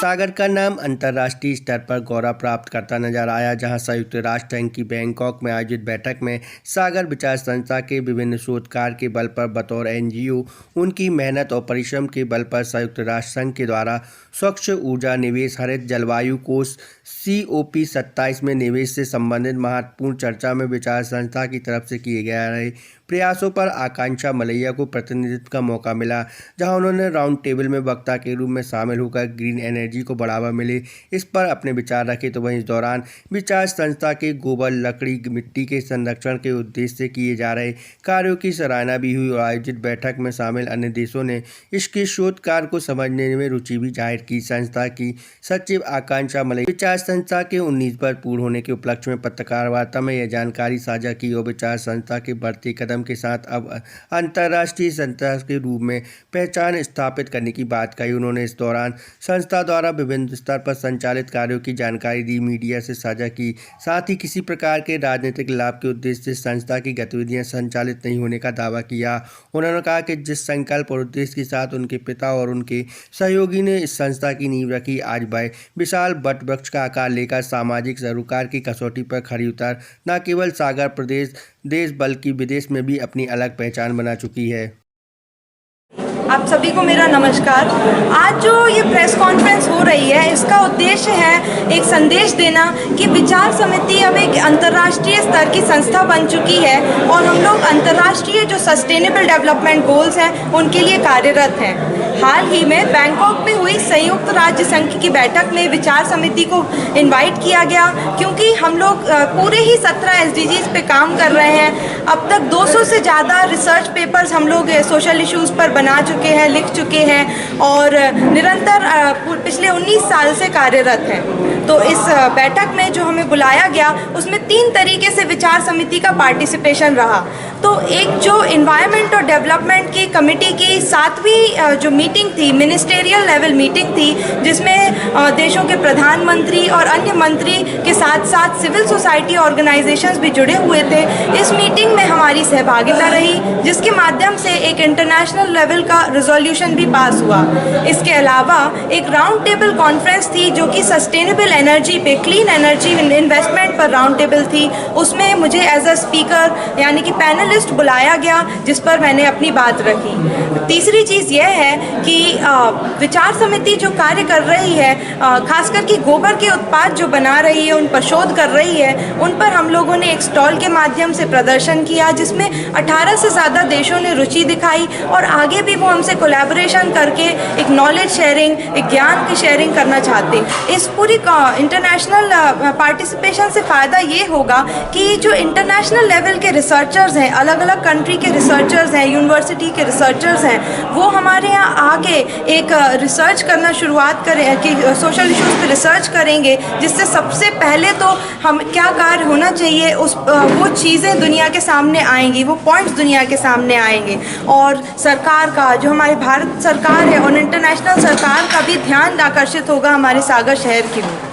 सागर का नाम अंतर्राष्ट्रीय स्तर पर गौरव प्राप्त करता नजर आया, जहां संयुक्त राष्ट्र संघ की बैंकॉक में आयोजित बैठक में सागर विचार संस्था के विभिन्न शोध कार्य के बल पर बतौर एनजीओ उनकी मेहनत और परिश्रम के बल पर संयुक्त राष्ट्र संघ के द्वारा स्वच्छ ऊर्जा निवेश हरित जलवायु कोष COP27 में निवेश से संबंधित महत्वपूर्ण चर्चा में विचार संस्था की तरफ से किए जा रहे प्रयासों पर आकांक्षा मलैया को प्रतिनिधित्व का मौका मिला, जहां उन्होंने राउंड टेबल में वक्ता के रूप में शामिल होकर ग्रीन एनर्जी को बढ़ावा मिले इस पर अपने विचार रखे। तो वहीं इस दौरान विचार संस्था के गोबर, लकड़ी, मिट्टी के संरक्षण के उद्देश्य से किए जा रहे कार्यों की सराहना भी हुई और आयोजित बैठक में शामिल अन्य देशों ने इसके शोध कार्य को समझने में रुचि भी जाहिर की। संस्था की सचिव आकांक्षा मलैया विचार संस्था के 19 वर्ष पूर्ण होने के उपलक्ष्य में पत्रकार वार्ता में यह जानकारी साझा की और विचार संस्था के बढ़ते कदम के साथ अब अंतर्राष्ट्रीय संस्था के रूप में पहचान स्थापित करने की बात कही। उन्होंने इस दौरान संस्था द्वारा विभिन्न स्तर पर संचालित कार्यों की जानकारी दी, मीडिया से साझा की, साथ ही किसी प्रकार के राजनीतिक लाभ के उद्देश्य से संस्था की गतिविधियां संचालित नहीं होने का दावा किया। उन्होंने कहा कि जिस संकल्प और उद्देश्य के साथ उनके पिता और उनके सहयोगी ने इस संस्था की नींव रखी, आज वह विशाल वट वृक्ष का आकार लेकर सामाजिक सरोकार की कसौटी पर खरी उतर न केवल सागर प्रदेश देश बल्कि विदेश में भी अपनी अलग पहचान बना चुकी है। आप सभी को मेरा नमस्कार। आज जो ये प्रेस कॉन्फ्रेंस हो रही है, इसका उद्देश्य है एक संदेश देना कि विचार समिति अब एक अंतर्राष्ट्रीय स्तर की संस्था बन चुकी है और हम लोग अंतर्राष्ट्रीय जो सस्टेनेबल डेवलपमेंट गोल्स हैं उनके लिए कार्यरत हैं। हाल ही में बैंकॉक में हुई संयुक्त राज्य संघ की बैठक में विचार समिति को इनवाइट किया गया, क्योंकि हम लोग पूरे ही 17 SDGs पे काम कर रहे हैं। अब तक 200 से ज़्यादा रिसर्च पेपर्स हम लोग सोशल इश्यूज़ पर बना चुके हैं, लिख चुके हैं और निरंतर पिछले 19 साल से कार्यरत हैं। तो इस बैठक में जो हमें बुलाया गया उसमें 3 तरीके से विचार समिति का पार्टिसिपेशन रहा। तो एक जो इन्वायरमेंट और डेवलपमेंट की कमेटी की 7वीं जो मीटिंग थी, मिनिस्टेरियल लेवल मीटिंग थी, जिसमें देशों के प्रधानमंत्री और अन्य मंत्री के साथ साथ सिविल सोसाइटी ऑर्गेनाइजेशंस भी जुड़े हुए थे। इस मीटिंग में हमारी सहभागिता रही, जिसके माध्यम से एक इंटरनेशनल लेवल का रिजोल्यूशन भी पास हुआ। इसके अलावा एक राउंड टेबल कॉन्फ्रेंस थी जो कि सस्टेनेबल एनर्जी पे, क्लीन एनर्जी इन्वेस्टमेंट पर राउंड टेबल थी। उसमें मुझे एज अ स्पीकर यानी कि पैनलिस्ट बुलाया गया, जिस पर मैंने अपनी बात रखी। तीसरी चीज़ यह है कि विचार समिति जो कार्य कर रही है, खासकर कि गोबर के उत्पाद जो बना रही है, उन पर शोध कर रही है, उन पर हम लोगों ने एक स्टॉल के माध्यम से प्रदर्शन किया, जिसमें 18 से ज़्यादा देशों ने रुचि दिखाई और आगे भी वो हमसे कोलैबोरेशन करके एक नॉलेज शेयरिंग, एक ज्ञान की शेयरिंग करना चाहते। इस पूरी इंटरनेशनल पार्टिसिपेशन से फ़ायदा ये होगा कि जो इंटरनेशनल लेवल के रिसर्चर्स हैं, अलग अलग कंट्री के रिसर्चर्स हैं, यूनिवर्सिटी के रिसर्चर्स हैं, वो हमारे यहाँ आके एक रिसर्च करना शुरुआत करें कि सोशल इश्यूज़ पे रिसर्च करेंगे, जिससे सबसे पहले तो हम क्या कार्य होना चाहिए वो चीज़ें दुनिया के सामने आएंगी, वो पॉइंट्स दुनिया के सामने आएंगे और सरकार का, जो हमारी भारत सरकार है और इंटरनेशनल सरकार का भी ध्यान आकर्षित होगा हमारे सागर शहर की ओर।